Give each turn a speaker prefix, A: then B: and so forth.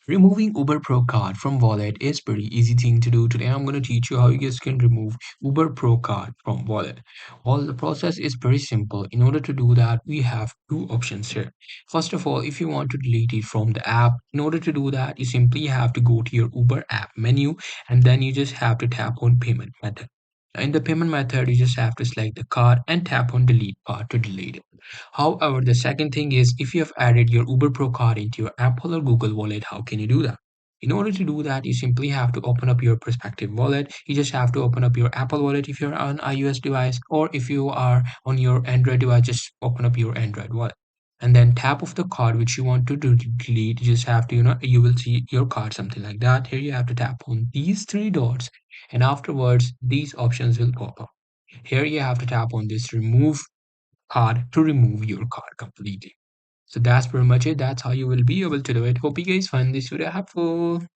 A: Removing Uber Pro card from wallet is pretty easy thing to do. Today I'm going to teach you how you guys can remove Uber Pro card from wallet. Well, the process is very simple. In order to do that, we have two options here. First of all, if you want to delete it from the app, in order to do that, you simply have to go to your Uber app menu and then you just have to tap on payment method. In the payment method, you just have to select the card and tap on delete card to delete it. However, the second thing is if you have added your Uber Pro card into your Apple or Google Wallet, how can you do that? In order to do that, you simply have to open up your prospective wallet. You just have to open up your Apple Wallet if you're on iOS device, or if you are on your Android device, just open up your Android wallet. And then tap off the card which you want to delete. You just have to, you will see your card, something like that. Here you have to tap on these three dots, and afterwards, these options will pop up. Here you have to tap on this remove card to remove your card completely. So that's pretty much it. That's how you will be able to do it. Hope you guys find this video helpful.